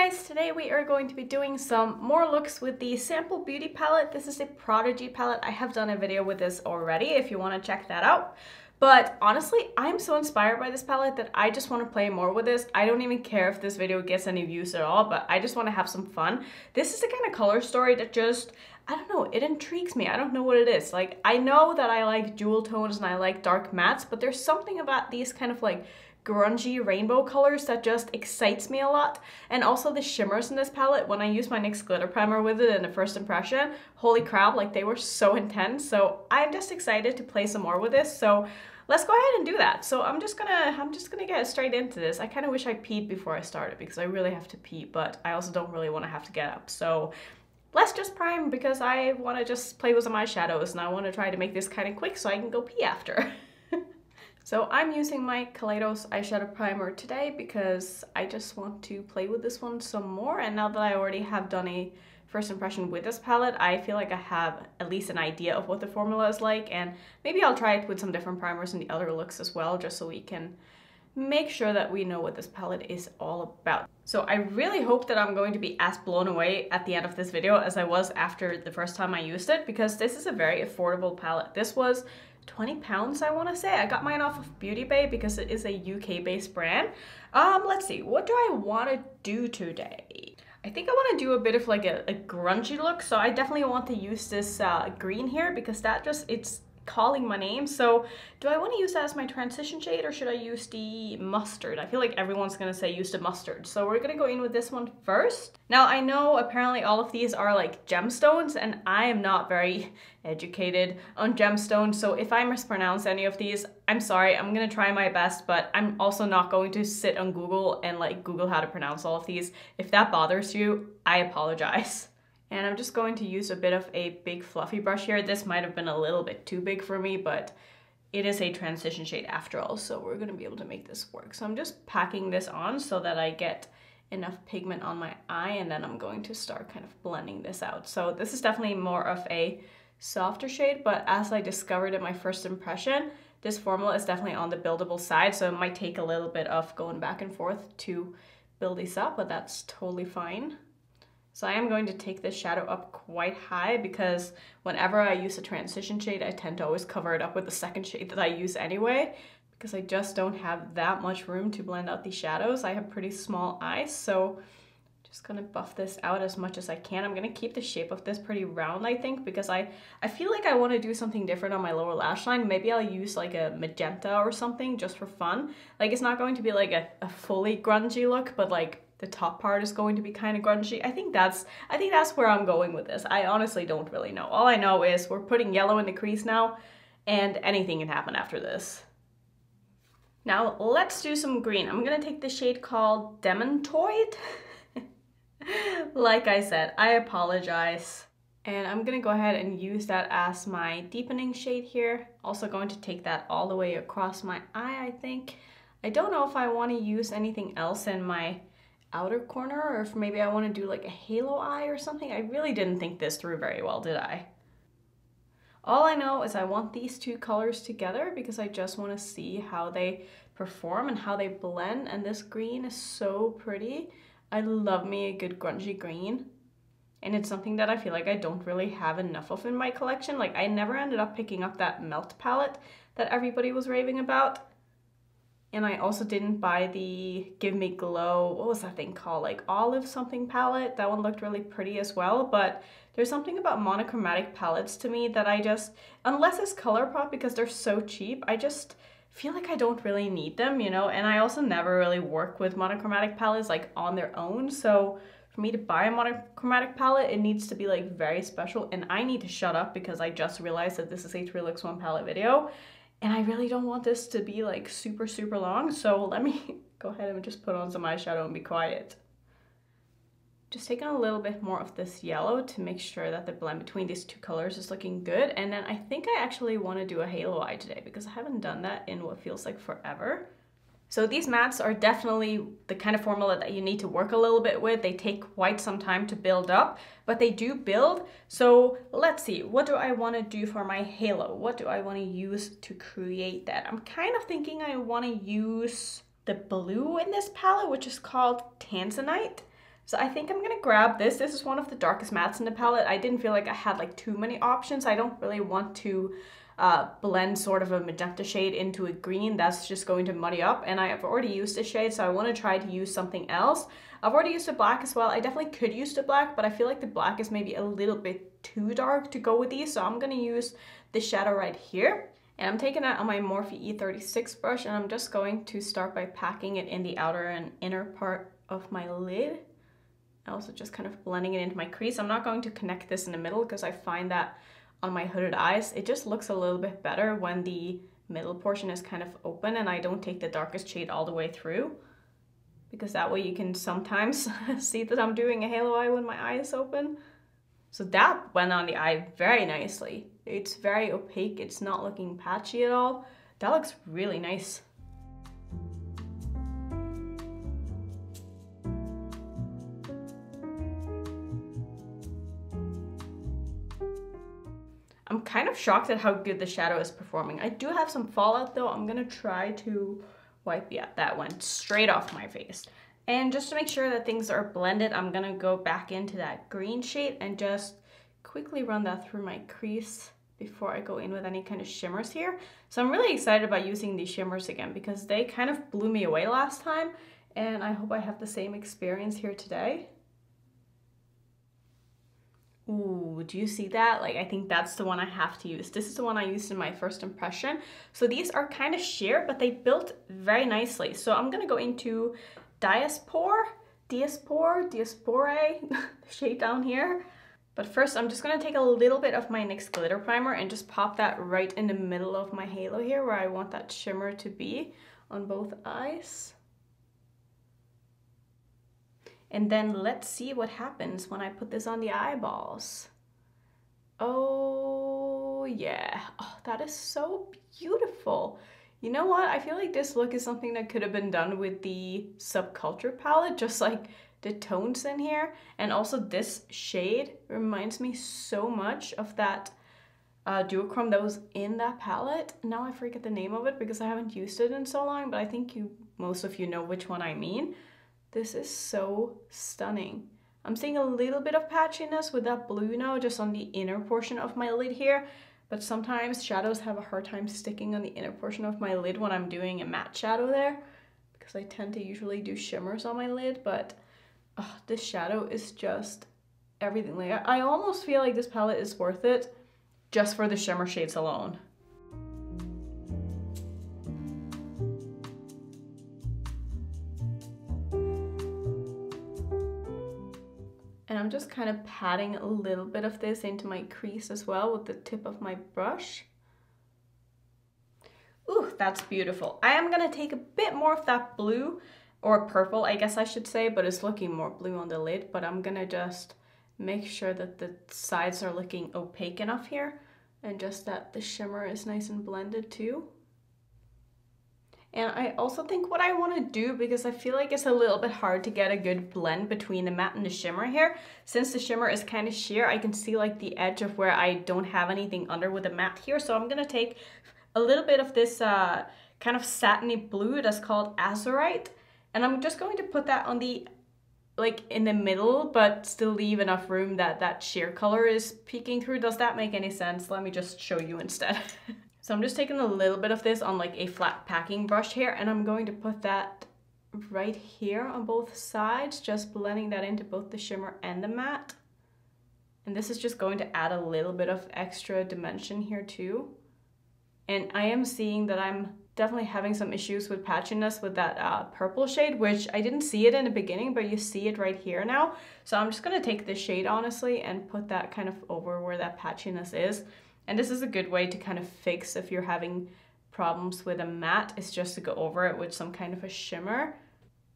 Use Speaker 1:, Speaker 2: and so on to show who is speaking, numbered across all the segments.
Speaker 1: guys, today we are going to be doing some more looks with the Sample Beauty palette. This is a Prodigy palette. I have done a video with this already if you want to check that out. But honestly, I'm so inspired by this palette that I just want to play more with this. I don't even care if this video gets any views at all, but I just want to have some fun. This is the kind of color story that just, I don't know, it intrigues me. I don't know what it is. Like, I know that I like jewel tones and I like dark mattes, but there's something about these kind of like grungy rainbow colors that just excites me a lot. And also the shimmers in this palette, when I used my NYX glitter primer with it in the first impression, holy crap, like they were so intense. So I'm just excited to play some more with this. So let's go ahead and do that. So I'm just gonna get straight into this. I kind of wish I peed before I started because I really have to pee, but I also don't really want to have to get up. So let's just prime because I want to just play with some eyeshadows and I want to try to make this kind of quick so I can go pee after. So I'm using my Kaleidos eyeshadow primer today because I just want to play with this one some more, and now that I already have done a first impression with this palette, I feel like I have at least an idea of what the formula is like, and maybe I'll try it with some different primers and the other looks as well, just so we can make sure that we know what this palette is all about. So I really hope that I'm going to be as blown away at the end of this video as I was after the first time I used it, because this is a very affordable palette. This was £20, I want to say. I got mine off of Beauty Bay because it is a UK based brand. Let's see, what do I want to do today? I think I want to do a bit of like a grungy look, so I definitely want to use this green here because that just, it's calling my name. So do I want to use that as my transition shade or should I use the mustard? I feel like everyone's gonna say use the mustard, so we're gonna go in with this one first. Now I know apparently all of these are like gemstones and I am not very educated on gemstones, so if I mispronounce any of these, I'm sorry. I'm gonna try my best, but I'm also not going to sit on Google and like Google how to pronounce all of these. If that bothers you, I apologize. And I'm just going to use a bit of a big fluffy brush here. This might have been a little bit too big for me, but it is a transition shade after all, so we're gonna be able to make this work. So I'm just packing this on so that I get enough pigment on my eye, and then I'm going to start kind of blending this out. So this is definitely more of a softer shade, but as I discovered in my first impression, this formula is definitely on the buildable side, so it might take a little bit of going back and forth to build these up, but that's totally fine. So I am going to take this shadow up quite high because whenever I use a transition shade, I tend to always cover it up with the second shade that I use anyway, because I just don't have that much room to blend out these shadows. I have pretty small eyes, so just gonna buff this out as much as I can. I'm gonna keep the shape of this pretty round, I think, because I feel like I want to do something different on my lower lash line. Maybe I'll use like a magenta or something just for fun. Like, it's not going to be like a fully grungy look, but like the top part is going to be kind of grungy. I think that's where I'm going with this. I honestly don't really know. All I know is we're putting yellow in the crease now, and anything can happen after this. Now let's do some green. I'm gonna take the shade called Demontoid. Like I said, I apologize. And I'm gonna go ahead and use that as my deepening shade here. Also going to take that all the way across my eye, I think. I don't know if I want to use anything else in my outer corner or if maybe I want to do like a halo eye or something. I really didn't think this through very well, did I? All I know is I want these two colors together because I just want to see how they perform and how they blend, and this green is so pretty. I love me a good grungy green, and it's something that I feel like I don't really have enough of in my collection. Like, I never ended up picking up that Melt palette that everybody was raving about. And I also didn't buy the Give Me Glow, what was that thing called? Like olive something palette. That one looked really pretty as well, but there's something about monochromatic palettes to me that I just, unless it's ColourPop because they're so cheap, I just feel like I don't really need them, you know? And I also never really work with monochromatic palettes like on their own, so for me to buy a monochromatic palette, it needs to be like very special, and I need to shut up because I just realized that this is a 3 Looks 1 palette video. And I really don't want this to be like super long, so let me go ahead and just put on some eyeshadow and be quiet. Just taking a little bit more of this yellow to make sure that the blend between these two colors is looking good. And then I think I actually want to do a halo eye today because I haven't done that in what feels like forever. So these mattes are definitely the kind of formula that you need to work a little bit with. They take quite some time to build up, but they do build. So let's see, what do I want to do for my halo? What do I want to use to create that? I'm kind of thinking I want to use the blue in this palette, which is called Tanzanite. So I think I'm gonna grab this. This is one of the darkest mattes in the palette. I didn't feel like I had like too many options. I don't really want to blend sort of a magenta shade into a green. That's just going to muddy up, and I have already used this shade, so I want to try to use something else. I've already used the black as well. I definitely could use the black, but I feel like the black is maybe a little bit too dark to go with these, so I'm gonna use the shadow right here. And I'm taking that on my Morphe E36 brush, and I'm just going to start by packing it in the outer and inner part of my lid. Also just kind of blending it into my crease. I'm not going to connect this in the middle because I find that on my hooded eyes, it just looks a little bit better when the middle portion is kind of open and I don't take the darkest shade all the way through, because that way you can sometimes see that I'm doing a halo eye when my eye is open. So that went on the eye very nicely. It's very opaque, it's not looking patchy at all. That looks really nice. I'm kind of shocked at how good the shadow is performing. I do have some fallout though. I'm gonna try to wipe, yeah, that went straight off my face. And just to make sure that things are blended, I'm gonna go back into that green shade and just quickly run that through my crease before I go in with any kind of shimmers here. So I'm really excited about using these shimmers again because they kind of blew me away last time, and I hope I have the same experience here today. Ooh, do you see that? Like, I think that's the one I have to use. This is the one I used in my first impression. So these are kind of sheer, but they built very nicely. So I'm gonna go into Diaspore, the shade down here. But first, I'm just gonna take a little bit of my NYX glitter primer and just pop that right in the middle of my halo here where I want that shimmer to be on both eyes. And then let's see what happens when I put this on the eyeballs. Oh yeah, oh, that is so beautiful. You know what? I feel like this look is something that could have been done with the Subculture palette, just like the tones in here. And also this shade reminds me so much of that duochrome that was in that palette. Now I forget the name of it because I haven't used it in so long, but I think most of you know which one I mean. This is so stunning. I'm seeing a little bit of patchiness with that blue now, just on the inner portion of my lid here, but sometimes shadows have a hard time sticking on the inner portion of my lid when I'm doing a matte shadow there, because I tend to usually do shimmers on my lid, but oh, this shadow is just everything. Like, I almost feel like this palette is worth it just for the shimmer shades alone. And I'm just kind of patting a little bit of this into my crease as well with the tip of my brush. Ooh, that's beautiful. I am gonna take a bit more of that blue, or purple, I guess I should say, but it's looking more blue on the lid, but I'm gonna just make sure that the sides are looking opaque enough here, and just that the shimmer is nice and blended too. And I also think what I want to do, because I feel like it's a little bit hard to get a good blend between the matte and the shimmer here, since the shimmer is kind of sheer, I can see like the edge of where I don't have anything under with the matte here. So I'm going to take a little bit of this kind of satiny blue that's called Azurite, and I'm just going to put that on the, like in the middle, but still leave enough room that that sheer color is peeking through. Does that make any sense? Let me just show you instead. So I'm just taking a little bit of this on like a flat packing brush here, and I'm going to put that right here on both sides, just blending that into both the shimmer and the matte. And this is just going to add a little bit of extra dimension here too. And I am seeing that I'm definitely having some issues with patchiness with that purple shade, which I didn't see it in the beginning, but you see it right here now. So I'm just gonna take this shade honestly and put that kind of over where that patchiness is. And this is a good way to kind of fix if you're having problems with a matte, is just to go over it with some kind of a shimmer.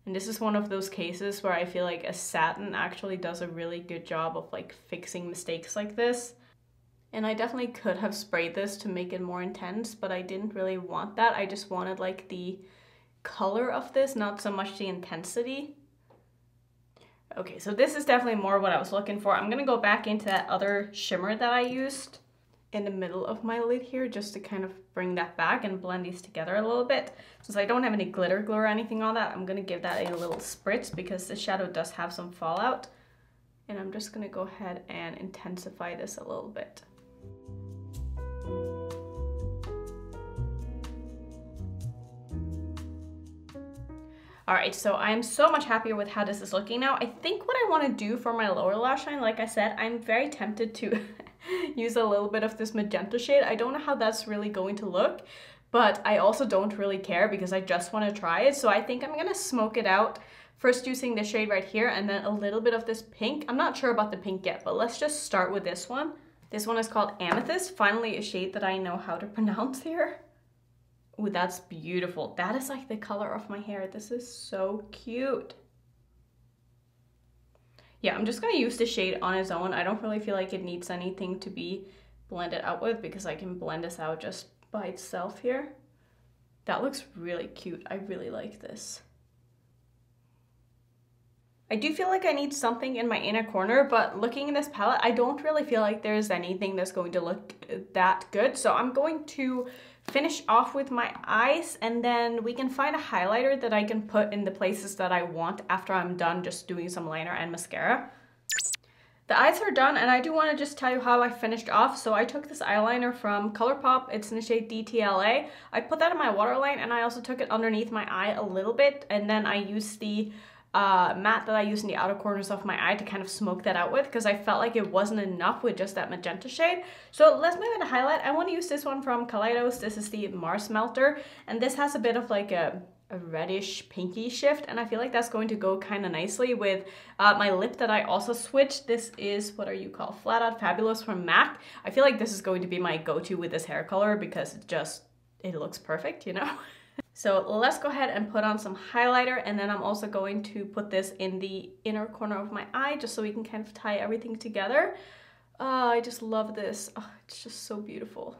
Speaker 1: And this is one of those cases where I feel like a satin actually does a really good job of like fixing mistakes like this. And I definitely could have sprayed this to make it more intense, but I didn't really want that. I just wanted like the color of this, not so much the intensity. Okay, so this is definitely more what I was looking for. I'm gonna go back into that other shimmer that I used. in the middle of my lid here just to kind of bring that back and blend these together a little bit. Since I don't have any glitter glue or anything on that, I'm gonna give that a little spritz because the shadow does have some fallout. And I'm just gonna go ahead and intensify this a little bit. All right, so I'm so much happier with how this is looking now. I think what I want to do for my lower lash line, like I said, I'm very tempted to use a little bit of this magenta shade. I don't know how that's really going to look, but I also don't really care because I just want to try it. So I think I'm going to smoke it out, first using the shade right here and then a little bit of this pink. I'm not sure about the pink yet, but let's just start with this one. This one is called Amethyst, finally a shade that I know how to pronounce here. Ooh, that's beautiful. That is like the color of my hair. This is so cute. Yeah, I'm just gonna use the shade on its own. I don't really feel like it needs anything to be blended out with because I can blend this out just by itself here. That looks really cute. I really like this. I do feel like I need something in my inner corner, but looking in this palette, I don't really feel like there's anything that's going to look that good. So I'm going to finish off with my eyes and then we can find a highlighter that I can put in the places that I want after I'm done just doing some liner and mascara. The eyes are done and I do want to just tell you how I finished off. So I took this eyeliner from ColourPop. It's in the shade DTLA. I put that in my waterline and I also took it underneath my eye a little bit and then I used the matte that I use in the outer corners of my eye to kind of smoke that out with because I felt like it wasn't enough with just that magenta shade. So let's move into highlight. I want to use this one from Kaleidos. This is the Mars Melter and this has a bit of like a reddish pinky shift and I feel like that's going to go kind of nicely with my lip that I also switched. This is, what are you called? Flat Out Fabulous from MAC. I feel like this is going to be my go-to with this hair color because it looks perfect, you know? So let's go ahead and put on some highlighter and then I'm also going to put this in the inner corner of my eye just so we can kind of tie everything together. I just love this. Oh, it's just so beautiful.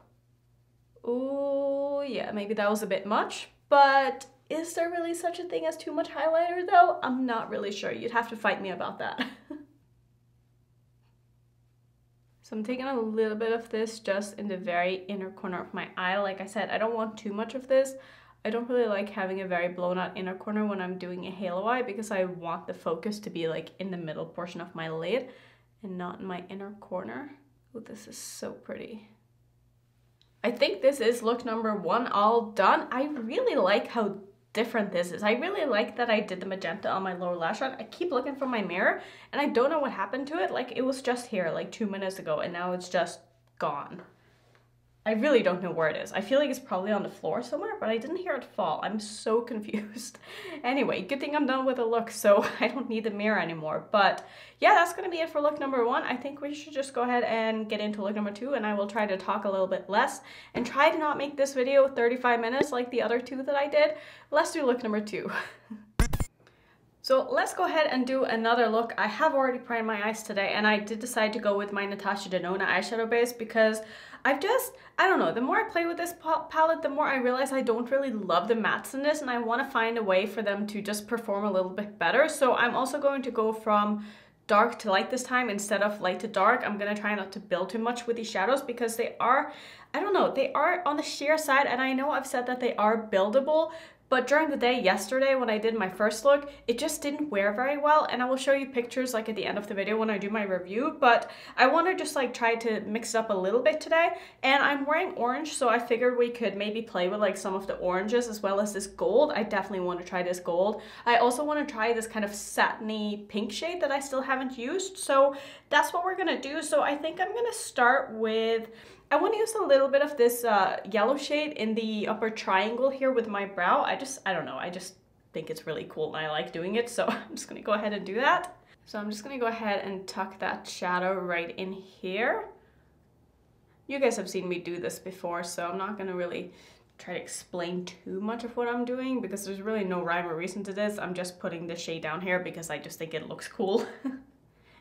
Speaker 1: Oh yeah, maybe that was a bit much, but is there really such a thing as too much highlighter though? I'm not really sure. You'd have to fight me about that. So I'm taking a little bit of this just in the very inner corner of my eye. Like I said, I don't want too much of this. I don't really like having a very blown out inner corner when I'm doing a halo eye because I want the focus to be like in the middle portion of my lid and not in my inner corner. Oh, this is so pretty. I think this is look number one all done. I really like how different this is. I really like that I did the magenta on my lower lash line. I keep looking for my mirror and I don't know what happened to it. Like it was just here like 2 minutes ago and now it's just gone. I really don't know where it is. I feel like it's probably on the floor somewhere, but I didn't hear it fall. I'm so confused. Anyway, good thing I'm done with the look, so I don't need the mirror anymore. But yeah, that's gonna be it for look number one. I think we should just go ahead and get into look number two, and I will try to talk a little bit less and try to not make this video 35 minutes like the other two that I did. Let's do look number two. So let's go ahead and do another look. I have already primed my eyes today and I did decide to go with my Natasha Denona eyeshadow base because I don't know, the more I play with this palette, the more I realize I don't really love the mattes in this and I want to find a way for them to just perform a little bit better. So I'm also going to go from dark to light this time instead of light to dark. I'm gonna try not to build too much with these shadows because they are, I don't know, they are on the sheer side and I know I've said that they are buildable, but during the day yesterday when I did my first look, it just didn't wear very well and I will show you pictures like at the end of the video when I do my review, but I want to just like try to mix it up a little bit today and I'm wearing orange so I figured we could maybe play with like some of the oranges as well as this gold. I definitely want to try this gold. I also want to try this kind of satiny pink shade that I still haven't used, so that's what we're gonna do. So I think I'm gonna start with, I want to use a little bit of this yellow shade in the upper triangle here with my brow. I don't know, I just think it's really cool and I like doing it, so I'm just gonna go ahead and do that. So I'm just gonna go ahead and tuck that shadow right in here. You guys have seen me do this before, so I'm not gonna really try to explain too much of what I'm doing because there's really no rhyme or reason to this. I'm just putting the shade down here because I just think it looks cool.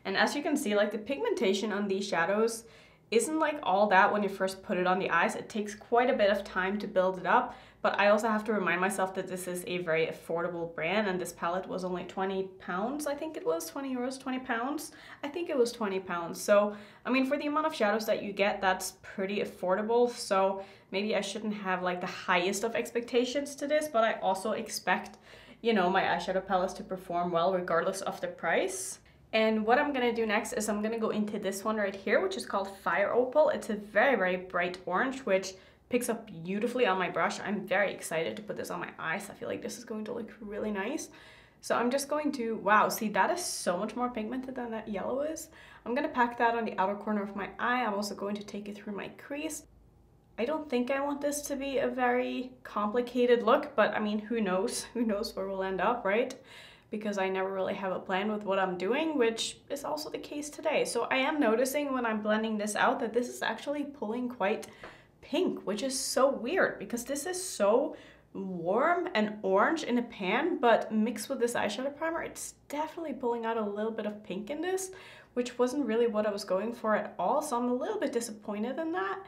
Speaker 1: And as you can see, like the pigmentation on these shadows isn't like all that when you first put it on the eyes. It takes quite a bit of time to build it up, but I also have to remind myself that this is a very affordable brand, and this palette was only 20 pounds. I think it was 20 euros, 20 pounds. I think it was 20 pounds. So, I mean, for the amount of shadows that you get, that's pretty affordable. So maybe I shouldn't have like the highest of expectations to this, but I also expect, you know, my eyeshadow palettes to perform well regardless of the price. And what I'm gonna do next is I'm gonna go into this one right here, which is called Fire Opal. It's a very, very bright orange, which picks up beautifully on my brush. I'm very excited to put this on my eyes. I feel like this is going to look really nice. So I'm just going to, wow, see, that is so much more pigmented than that yellow is. I'm gonna pack that on the outer corner of my eye. I'm also going to take it through my crease. I don't think I want this to be a very complicated look, but I mean, who knows? Who knows where we'll end up, right? Because I never really have a plan with what I'm doing, which is also the case today. So I am noticing when I'm blending this out that this is actually pulling quite pink, which is so weird because this is so warm and orange in a pan, but mixed with this eyeshadow primer, it's definitely pulling out a little bit of pink in this, which wasn't really what I was going for at all. So I'm a little bit disappointed in that.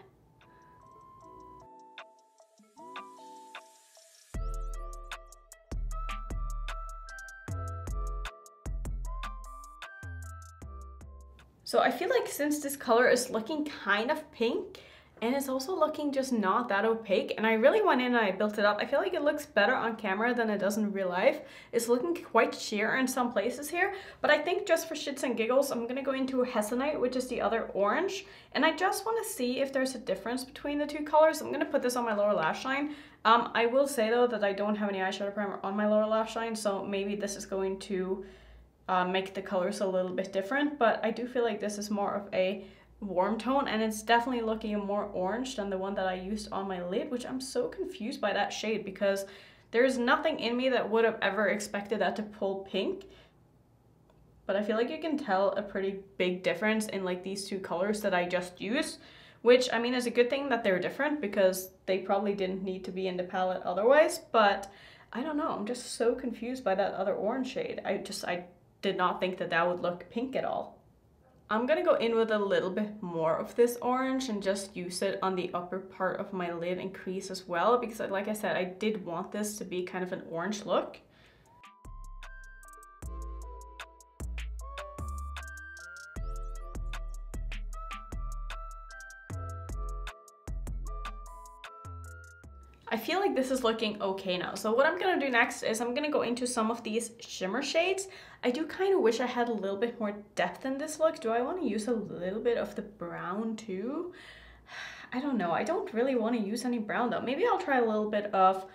Speaker 1: So I feel like since this color is looking kind of pink and it's also looking just not that opaque, and I really went in and I built it up, I feel like it looks better on camera than it does in real life. It's looking quite sheer in some places here, but I think just for shits and giggles, I'm gonna go into Hessonite, which is the other orange, and I just wanna see if there's a difference between the two colors. I'm gonna put this on my lower lash line. I will say though that I don't have any eyeshadow primer on my lower lash line, so maybe this is going to make the colors a little bit different, but I do feel like this is more of a warm tone, and it's definitely looking more orange than the one that I used on my lid, which I'm so confused by that shade because there's nothing in me that would have ever expected that to pull pink. But I feel like you can tell a pretty big difference in like these two colors that I just used, which I mean is a good thing that they're different because they probably didn't need to be in the palette otherwise, but I don't know, I'm just so confused by that other orange shade. I did not think that that would look pink at all. I'm gonna go in with a little bit more of this orange and just use it on the upper part of my lid and crease as well, because like I said, I did want this to be kind of an orange look. I feel like this is looking okay now. So what I'm gonna do next is I'm gonna go into some of these shimmer shades. I do kind of wish I had a little bit more depth in this look. Do I want to use a little bit of the brown too? I don't know. I don't really want to use any brown though. Maybe I'll try a little bit of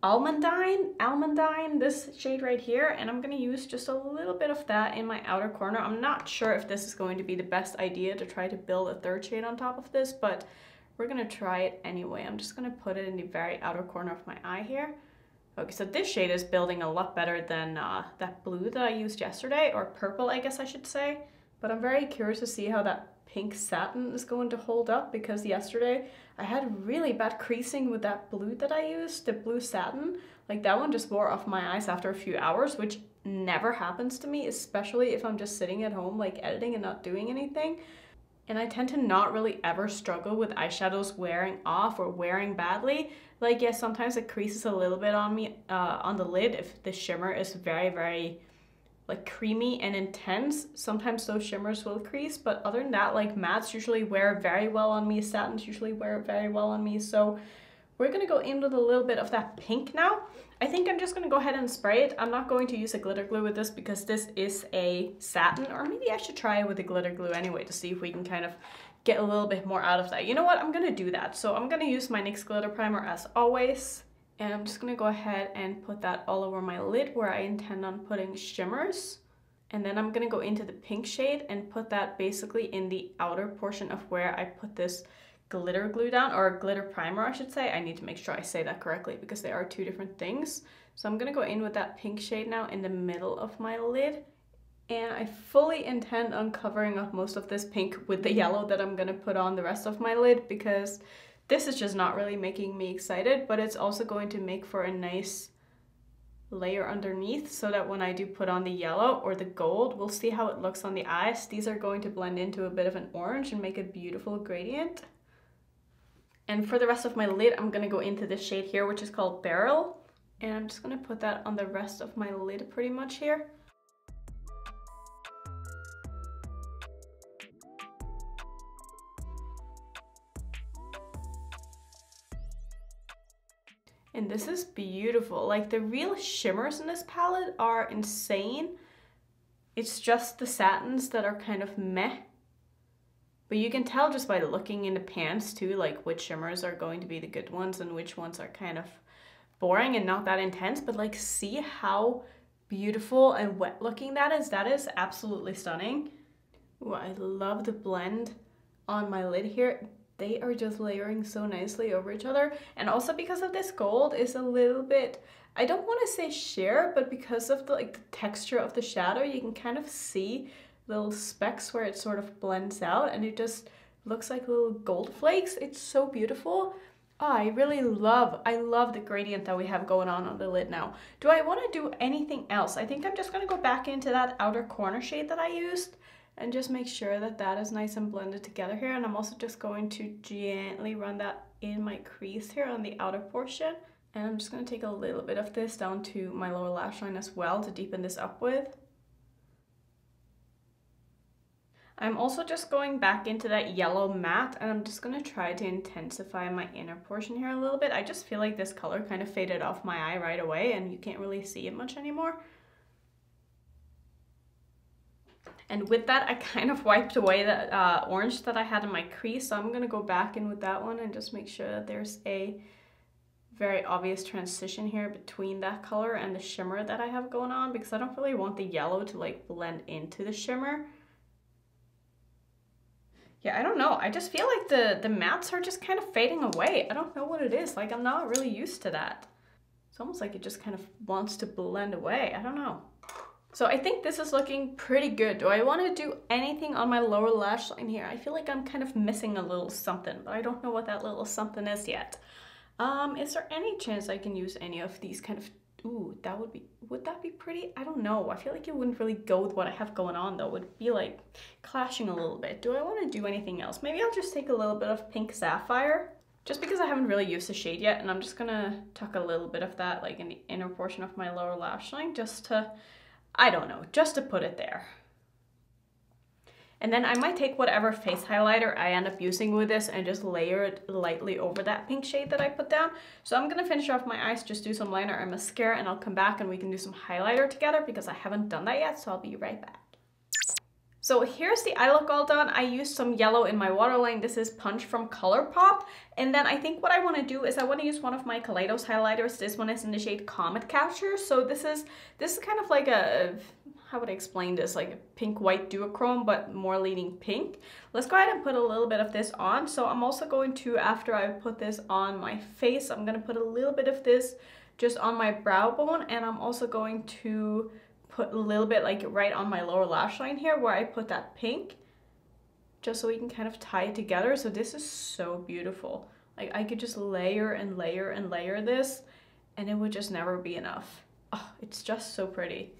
Speaker 1: Almandine, this shade right here, and I'm gonna use just a little bit of that in my outer corner. I'm not sure if this is going to be the best idea to try to build a third shade on top of this, but we're gonna try it anyway. I'm just gonna put it in the very outer corner of my eye here. Okay, so this shade is building a lot better than that blue that I used yesterday, or purple, I guess I should say. But I'm very curious to see how that pink satin is going to hold up, because yesterday I had really bad creasing with that blue that I used, the blue satin. Like that one just wore off my eyes after a few hours, which never happens to me, especially if I'm just sitting at home like editing and not doing anything. And I tend to not really ever struggle with eyeshadows wearing off or wearing badly. Like, yes, sometimes it creases a little bit on me on the lid if the shimmer is very, very like creamy and intense. Sometimes those shimmers will crease, but other than that, like mattes usually wear very well on me, satins usually wear very well on me. So we're gonna go in with a little bit of that pink now. I think I'm just gonna go ahead and spray it. I'm not going to use a glitter glue with this because this is a satin, or maybe I should try it with a glitter glue anyway to see if we can kind of get a little bit more out of that. You know what, I'm gonna do that. So I'm gonna use my NYX glitter primer as always, and I'm just gonna go ahead and put that all over my lid where I intend on putting shimmers. And then I'm gonna go into the pink shade and put that basically in the outer portion of where I put this glitter glue down, or glitter primer I should say. I need to make sure I say that correctly because they are two different things. So I'm gonna go in with that pink shade now in the middle of my lid, and I fully intend on covering up most of this pink with the yellow that I'm gonna put on the rest of my lid, because this is just not really making me excited, but it's also going to make for a nice layer underneath, so that when I do put on the yellow or the gold, we'll see how it looks on the eyes. These are going to blend into a bit of an orange and make a beautiful gradient. And for the rest of my lid, I'm gonna go into this shade here, which is called Beryl. And I'm just gonna put that on the rest of my lid pretty much here. And this is beautiful. Like, the real shimmers in this palette are insane. It's just the satins that are kind of meh. But you can tell just by looking in the pans too, like which shimmers are going to be the good ones and which ones are kind of boring and not that intense. But like, see how beautiful and wet looking that is? That is absolutely stunning. Ooh, I love the blend on my lid here. They are just layering so nicely over each other. And also because of this gold is a little bit, I don't want to say sheer, but because of the texture of the shadow, you can kind of see little specks where it sort of blends out and it just looks like little gold flakes. It's so beautiful. Oh, I love the gradient that we have going on the lid now. Do I want to do anything else? I think I'm just going to go back into that outer corner shade that I used and just make sure that that is nice and blended together here. And I'm also just going to gently run that in my crease here on the outer portion. And I'm just going to take a little bit of this down to my lower lash line as well to deepen this up with. I'm also just going back into that yellow matte and I'm just going to try to intensify my inner portion here a little bit. I just feel like this color kind of faded off my eye right away and you can't really see it much anymore. And with that, I kind of wiped away the orange that I had in my crease. So I'm going to go back in with that one and just make sure that there's a very obvious transition here between that color and the shimmer that I have going on, because I don't really want the yellow to like blend into the shimmer. Yeah, I don't know. I just feel like the mattes are just kind of fading away. I don't know what it is. Like, I'm not really used to that. It's almost like it just kind of wants to blend away. I don't know. So I think this is looking pretty good. Do I want to do anything on my lower lash line here? I feel like I'm kind of missing a little something, but I don't know what that little something is yet. Is there any chance I can use any of these kind of, ooh, would that be pretty? I don't know. I feel like it wouldn't really go with what I have going on though. It would be like clashing a little bit. Do I want to do anything else? Maybe I'll just take a little bit of Pink Sapphire, just because I haven't really used the shade yet, and I'm just gonna tuck a little bit of that like in the inner portion of my lower lash line just to, I don't know, just to put it there. And then I might take whatever face highlighter I end up using with this and just layer it lightly over that pink shade that I put down. So I'm gonna finish off my eyes, just do some liner and mascara, and I'll come back and we can do some highlighter together because I haven't done that yet, so I'll be right back. So here's the eye look all done. I used some yellow in my waterline. This is Punch from ColourPop. And then I think what I want to do is I want to use one of my Kaleidos highlighters. This one is in the shade Comet Catcher. So this is kind of like a, how would I explain this? Like a pink-white duochrome, but more leaning pink. Let's go ahead and put a little bit of this on. So I'm also going to, after I put this on my face, I'm going to put a little bit of this just on my brow bone. And I'm also going to put a little bit like right on my lower lash line here where I put that pink, just so we can kind of tie it together. So this is so beautiful. Like, I could just layer and layer and layer this and it would just never be enough. Oh, it's just so pretty.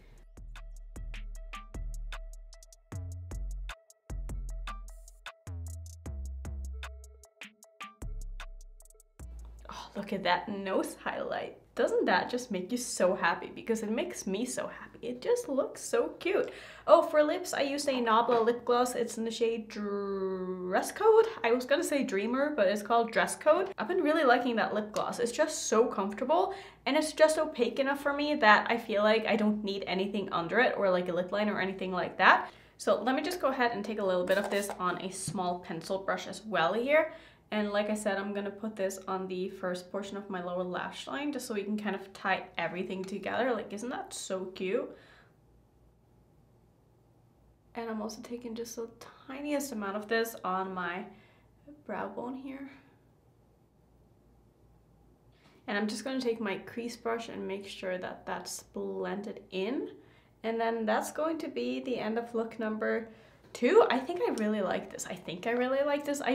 Speaker 1: Oh, look at that nose highlight. Doesn't that just make you so happy? Because it makes me so happy. It just looks so cute. Oh, for lips, I used a Nabla lip gloss. It's in the shade Dress Code. I was gonna say Dreamer, but it's called Dress Code. I've been really liking that lip gloss. It's just so comfortable, and it's just opaque enough for me that I feel like I don't need anything under it, or like a lip liner or anything like that. So let me just go ahead and take a little bit of this on a small pencil brush as well here. And like I said, I'm gonna put this on the first portion of my lower lash line just so we can kind of tie everything together. Like, isn't that so cute? And I'm also taking just the tiniest amount of this on my brow bone here. And I'm just gonna take my crease brush and make sure that that's blended in. And then that's going to be the end of look number 2, I think I really like this. I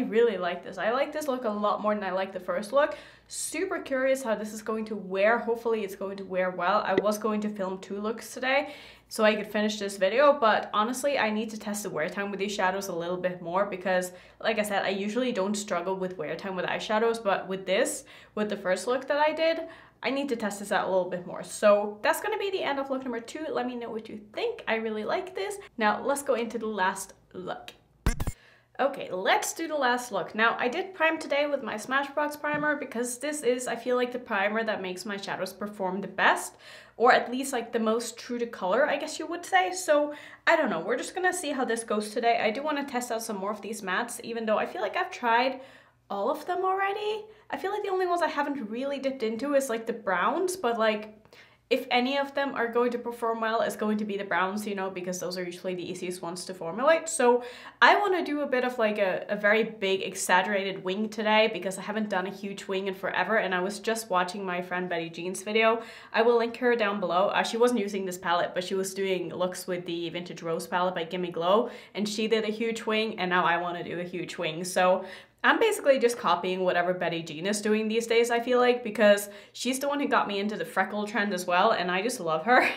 Speaker 1: really like this. I like this look a lot more than I like the first look. Super curious how this is going to wear. Hopefully it's going to wear well. I was going to film 2 looks today so I could finish this video, but honestly I need to test the wear time with these shadows a little bit more because, like I said, I usually don't struggle with wear time with eyeshadows, but with this, with the first look that I did, I need to test this out a little bit more. So that's gonna be the end of look number 2. Let me know what you think. I really like this. Now let's go into the last look. Okay, let's do the last look. Now, I did prime today with my Smashbox primer because this is, I feel like, the primer that makes my shadows perform the best, or at least like the most true to color, I guess you would say. So I don't know, we're just gonna see how this goes today. I do want to test out some more of these mattes, even though I feel like I've tried all of them already. I feel like the only ones I haven't really dipped into is like the browns, but like if any of them are going to perform well, it's going to be the browns, you know, because those are usually the easiest ones to formulate. So I want to do a bit of like a very big exaggerated wing today because I haven't done a huge wing in forever, and I was just watching my friend Betty Jean's video. I will link her down below. She wasn't using this palette, but she was doing looks with the Vintage Rose palette by Gimme Glow, and she did a huge wing, and now I want to do a huge wing. So I'm basically just copying whatever Betty Jean is doing these days, I feel like, because she's the one who got me into the freckle trend as well, and I just love her.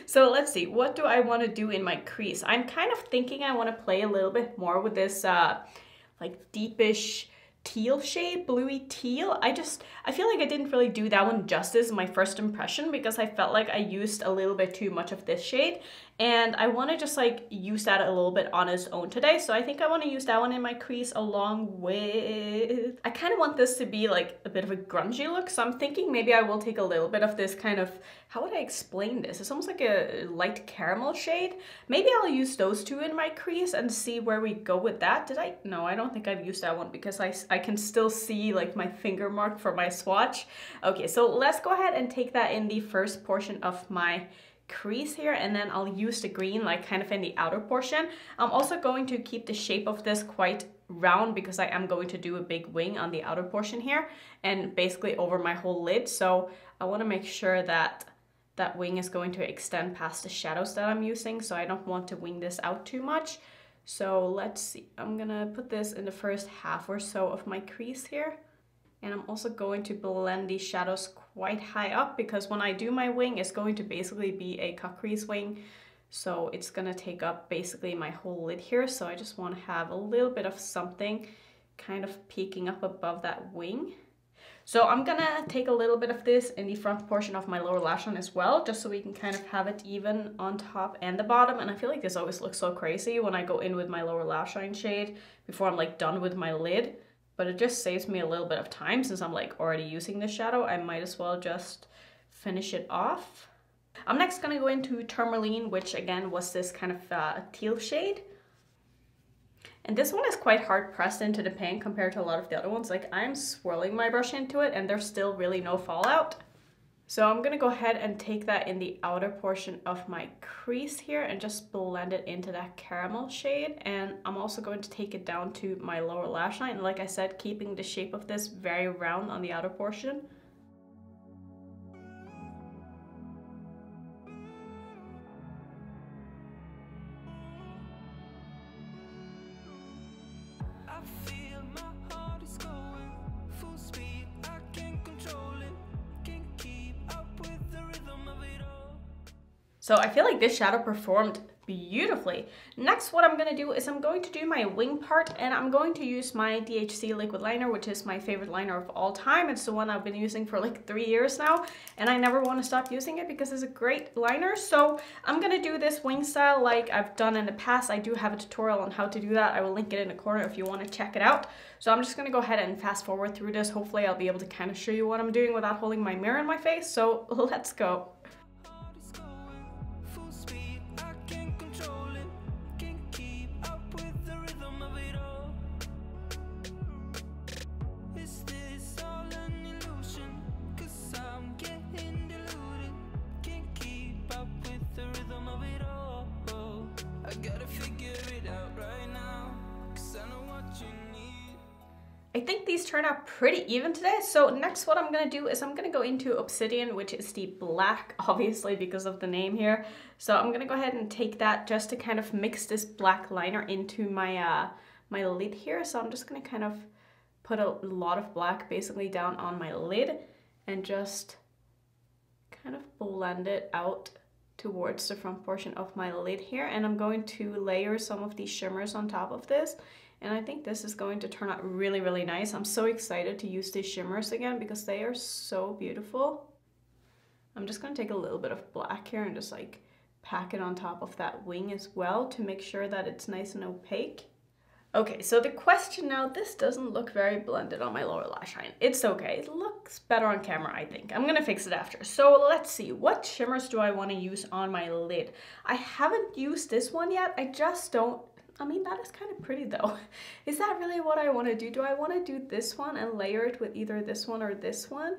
Speaker 1: So let's see, what do I want to do in my crease? I'm kind of thinking I want to play a little bit more with this like deepish teal shade, bluey teal. I feel like I didn't really do that one justice in my first impression because I felt like I used a little bit too much of this shade, and I want to just like use that a little bit on its own today. So I think I want to use that one in my crease along with, I kind of want this to be like a bit of a grungy look, so I'm thinking maybe I will take a little bit of this kind of, how would I explain this? It's almost like a light caramel shade. Maybe I'll use those 2 in my crease and see where we go with that. Did I? No, I don't think I've used that one because I can still see like my finger mark for my swatch. Okay, so let's go ahead and take that in the first portion of my crease here, and then I'll use the green like kind of in the outer portion. I'm also going to keep the shape of this quite round because I am going to do a big wing on the outer portion here and basically over my whole lid. So I want to make sure that that wing is going to extend past the shadows that I'm using, so I don't want to wing this out too much. So let's see, I'm gonna put this in the first half or so of my crease here. And I'm also going to blend these shadows quite high up because when I do my wing, it's going to basically be a cut crease wing. So it's gonna take up basically my whole lid here. So I just want to have a little bit of something kind of peeking up above that wing. So I'm gonna take a little bit of this in the front portion of my lower lash line as well, just so we can kind of have it even on top and the bottom. And I feel like this always looks so crazy when I go in with my lower lash line shade before I'm like done with my lid. But it just saves me a little bit of time since I'm like already using this shadow. I might as well just finish it off. I'm next gonna go into Tourmaline, which again was this kind of teal shade. And this one is quite hard pressed into the pan compared to a lot of the other ones. Like I'm swirling my brush into it and there's still really no fallout. So I'm gonna go ahead and take that in the outer portion of my crease here and just blend it into that caramel shade. And I'm also going to take it down to my lower lash line. And like I said, keeping the shape of this very round on the outer portion. So I feel like this shadow performed beautifully. Next, what I'm gonna do is I'm going to do my wing part, and I'm going to use my DHC liquid liner, which is my favorite liner of all time. It's the one I've been using for like 3 years now, and I never want to stop using it because it's a great liner. So I'm gonna do this wing style like I've done in the past. I do have a tutorial on how to do that. I will link it in the corner if you want to check it out. So I'm just gonna go ahead and fast forward through this. Hopefully I'll be able to kind of show you what I'm doing without holding my mirror in my face. So let's go. I I think these turn out pretty even today. So next what I'm gonna do is I'm gonna go into Obsidian, which is the black, obviously because of the name here. So I'm gonna go ahead and take that just to kind of mix this black liner into my my lid here. So I'm just gonna kind of put a lot of black basically down on my lid and just kind of blend it out towards the front portion of my lid here. And I'm going to layer some of these shimmers on top of this. And I think this is going to turn out really, really nice. I'm so excited to use these shimmers again because they are so beautiful. I'm just gonna take a little bit of black here and just like pack it on top of that wing as well to make sure that it's nice and opaque. Okay, so the question now, this doesn't look very blended on my lower lash line. It's okay, it looks better on camera, I think. I'm gonna fix it after. So let's see, what shimmers do I wanna use on my lid? I haven't used this one yet, I just don't. I mean, that is kind of pretty though. Is that really what I want to do? Do I want to do this one and layer it with either this one or this one?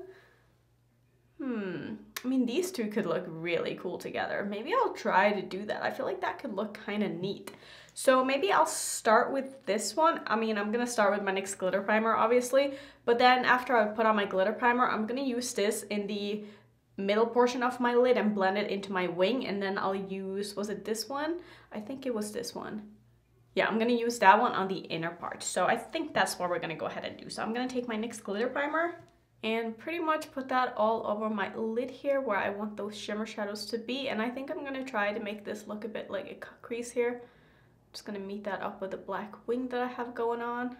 Speaker 1: I mean, these two could look really cool together. Maybe I'll try to do that. I feel like that could look kind of neat. So maybe I'll start with this one. I mean, I'm going to start with my NYX glitter primer, obviously. But then after I put on my glitter primer, I'm going to use this in the middle portion of my lid and blend it into my wing. And then I'll use, was it this one? I think it was this one. Yeah, I'm gonna use that one on the inner part. So I think that's what we're gonna go ahead and do. So I'm gonna take my NYX glitter primer and pretty much put that all over my lid here where I want those shimmer shadows to be. And I think I'm gonna try to make this look a bit like a cut crease here. Just gonna meet that up with the black wing that I have going on.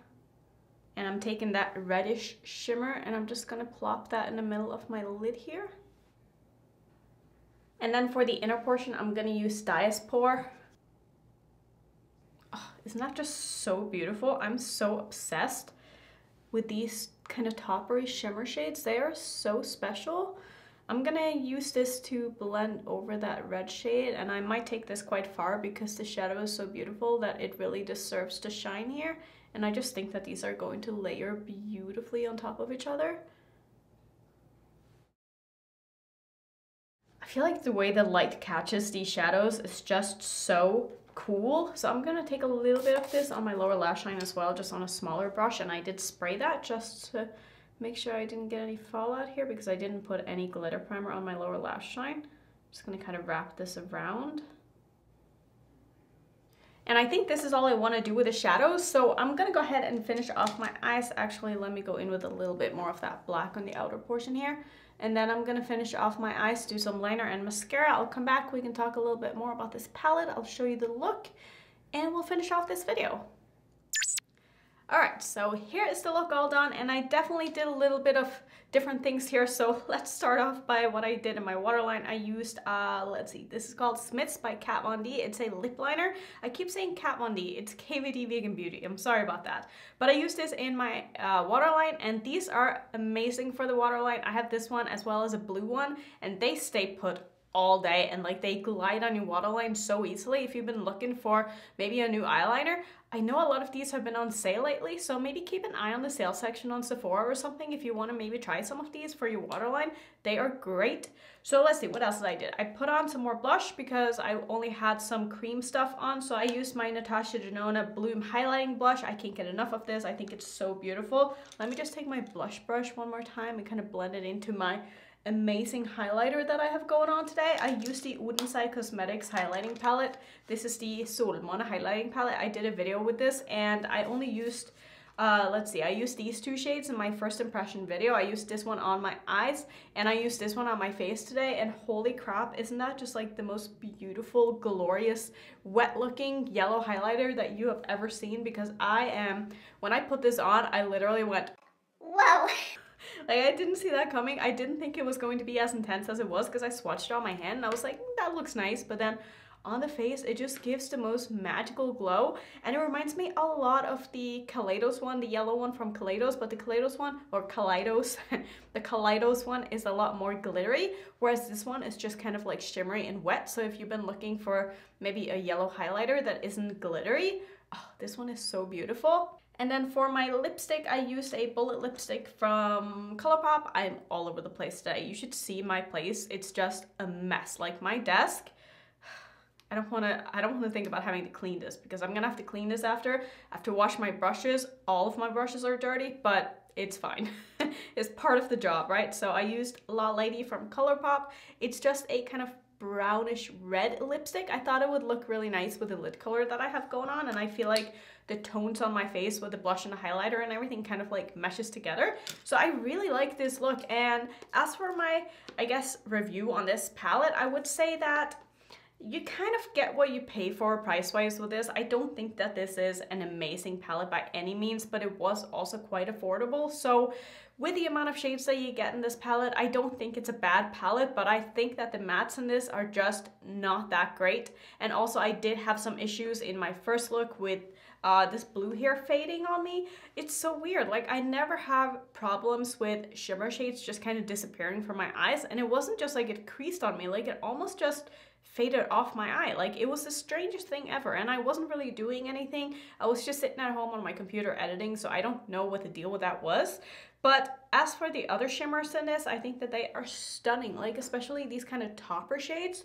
Speaker 1: And I'm taking that reddish shimmer and I'm just gonna plop that in the middle of my lid here. And then for the inner portion, I'm gonna use Diaspore. Oh, isn't that just so beautiful? I'm so obsessed with these kind of toppery shimmer shades. They are so special. I'm gonna use this to blend over that red shade, and I might take this quite far because the shadow is so beautiful that it really deserves to shine here. And I just think that these are going to layer beautifully on top of each other. I feel like the way the light catches these shadows is just so cool. So I'm gonna take a little bit of this on my lower lash line as well, just on a smaller brush, and I did spray that just to make sure I didn't get any fallout here because I didn't put any glitter primer on my lower lash line. I'm just gonna kind of wrap this around. And I think this is all I want to do with the shadows, so I'm gonna go ahead and finish off my eyes. Actually, let me go in with a little bit more of that black on the outer portion here. And then I'm gonna finish off my eyes, do some liner and mascara. I'll come back, we can talk a little bit more about this palette. I'll show you the look, and we'll finish off this video. Alright, so here is the look all done, and I definitely did a little bit of different things here. So let's start off by what I did in my waterline. I used, let's see, this is called Smith's by Kat Von D. It's a lip liner. I keep saying Kat Von D. It's KVD Vegan Beauty. I'm sorry about that. But I used this in my waterline, and these are amazing for the waterline. I have this one as well as a blue one, and they stay put all day, and like they glide on your waterline so easily. If you've been looking for maybe a new eyeliner, I know a lot of these have been on sale lately, so maybe keep an eye on the sale section on Sephora or something if you want to maybe try some of these for your waterline. They are great. So let's see, what else did I do? I put on some more blush because I only had some cream stuff on, so I used my Natasha Denona Bloom highlighting blush. I can't get enough of this. I think it's so beautiful. Let me just take my blush brush one more time and kind of blend it into my amazing highlighter that I have going on today. I used the Udenside Cosmetics highlighting palette. This is the Solmona highlighting palette. I did a video with this, and I only used, let's see, I used these two shades in my first impression video. I used this one on my eyes, and I used this one on my face today, and holy crap, isn't that just like the most beautiful, glorious, wet looking yellow highlighter that you have ever seen? Because when I put this on, I literally went, whoa! Like, I didn't see that coming. I didn't think it was going to be as intense as it was because I swatched it on my hand and I was like, that looks nice. But then on the face, it just gives the most magical glow. And it reminds me a lot of the Kaleidos one, the yellow one from Kaleidos. But the Kaleidos one, or Kaleidos, the Kaleidos one is a lot more glittery. Whereas this one is just kind of like shimmery and wet. So if you've been looking for maybe a yellow highlighter that isn't glittery, oh, this one is so beautiful. And then for my lipstick, I used a bullet lipstick from ColourPop. I'm all over the place today. You should see my place. It's just a mess. Like, my desk, I don't want to think about having to clean this because I'm gonna have to clean this after. I have to wash my brushes. All of my brushes are dirty, but it's fine. It's part of the job, right? So I used La Lady from ColourPop. It's just a kind of brownish red lipstick. I thought it would look really nice with the lid color that I have going on, and I feel like the tones on my face with the blush and the highlighter and everything kind of like meshes together. So I really like this look. And as for my, I guess, review on this palette, I would say that you kind of get what you pay for price-wise with this. I don't think that this is an amazing palette by any means, but it was also quite affordable. So with the amount of shades that you get in this palette, I don't think it's a bad palette, but I think that the mattes in this are just not that great. And also I did have some issues in my first look with this blue here fading on me. It's so weird. Like, I never have problems with shimmer shades just kind of disappearing from my eyes, and it wasn't just like it creased on me, like it almost just faded off my eye. Like, it was the strangest thing ever, and I wasn't really doing anything. I was just sitting at home on my computer editing, so I don't know what the deal with that was. But as for the other shimmers in this, I think that they are stunning, like especially these kind of topper shades.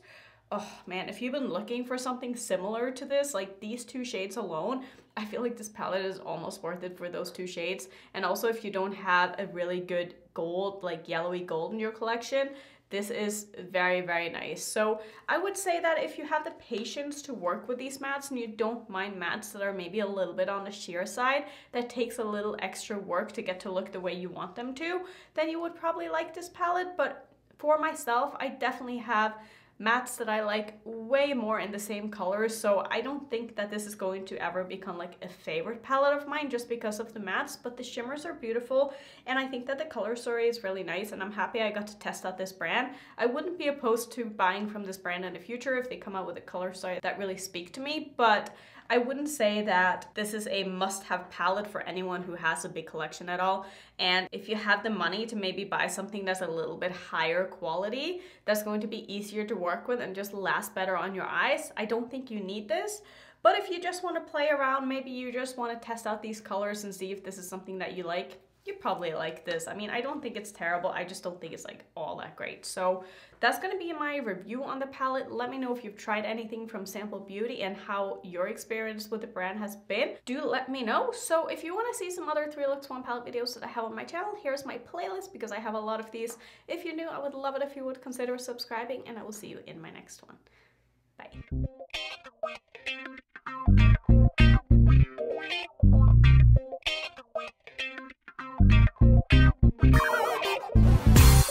Speaker 1: Oh man, if you've been looking for something similar to this, like these two shades alone, I feel like this palette is almost worth it for those two shades. And also if you don't have a really good gold, like yellowy gold in your collection, this is very, very nice. So I would say that if you have the patience to work with these mattes and you don't mind mattes that are maybe a little bit on the sheer side, that takes a little extra work to get to look the way you want them to, then you would probably like this palette. But for myself, I definitely have mattes that I like way more in the same colors, so I don't think that this is going to ever become like a favorite palette of mine just because of the mattes, but the shimmers are beautiful, and I think that the color story is really nice, and I'm happy I got to test out this brand. I wouldn't be opposed to buying from this brand in the future if they come out with a color story that really speak to me, but I wouldn't say that this is a must-have palette for anyone who has a big collection at all. And if you have the money to maybe buy something that's a little bit higher quality, that's going to be easier to work with and just last better on your eyes, I don't think you need this. But if you just want to play around, maybe you just want to test out these colors and see if this is something that you like, you probably like this. I mean, I don't think it's terrible. I just don't think it's like all that great. So that's going to be my review on the palette. Let me know if you've tried anything from Sample Beauty and how your experience with the brand has been. Do let me know. So if you want to see some other 3 looks 1 palette videos that I have on my channel, here's my playlist because I have a lot of these. If you're new, I would love it if you would consider subscribing, and I will see you in my next one. Bye.